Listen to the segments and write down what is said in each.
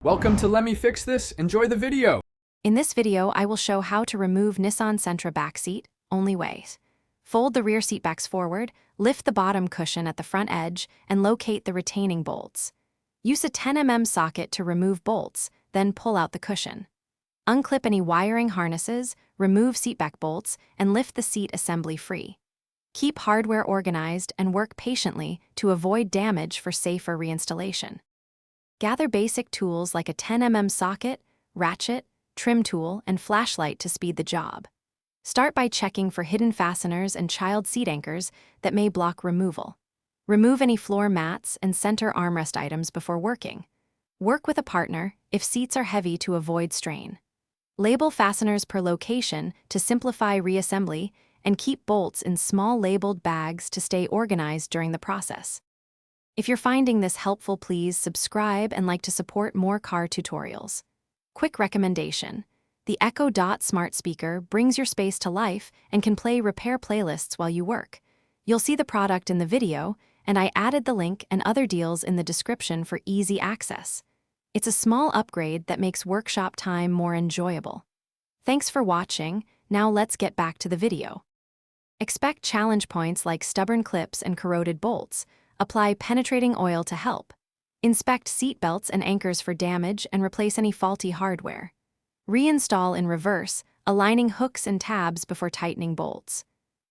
Welcome to Let Me Fix This. Enjoy the video. In this video, I will show how to remove Nissan Sentra backseat, only ways. Fold the rear seat backs forward, lift the bottom cushion at the front edge, and locate the retaining bolts. Use a 10 mm socket to remove bolts, then pull out the cushion. Unclip any wiring harnesses, remove seatback bolts, and lift the seat assembly free. Keep hardware organized and work patiently to avoid damage for safer reinstallation. Gather basic tools like a 10 mm socket, ratchet, trim tool, and flashlight to speed the job. Start by checking for hidden fasteners and child seat anchors that may block removal. Remove any floor mats and center armrest items before working. Work with a partner if seats are heavy to avoid strain. Label fasteners per location to simplify reassembly and keep bolts in small labeled bags to stay organized during the process. If you're finding this helpful, please subscribe and like to support more car tutorials. Quick recommendation: the Echo Dot smart speaker brings your space to life and can play repair playlists while you work. You'll see the product in the video, and I added the link and other deals in the description for easy access. It's a small upgrade that makes workshop time more enjoyable. Thanks for watching. Now let's get back to the video. Expect challenge points like stubborn clips and corroded bolts. Apply penetrating oil to help. Inspect seat belts and anchors for damage and replace any faulty hardware. Reinstall in reverse, aligning hooks and tabs before tightening bolts.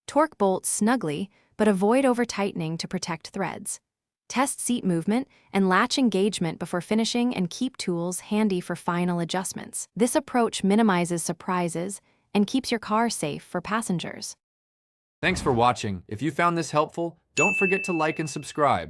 Torque bolts snugly, but avoid over-tightening to protect threads. Test seat movement and latch engagement before finishing and keep tools handy for final adjustments. This approach minimizes surprises and keeps your car safe for passengers. Thanks for watching. If you found this helpful, don't forget to like and subscribe.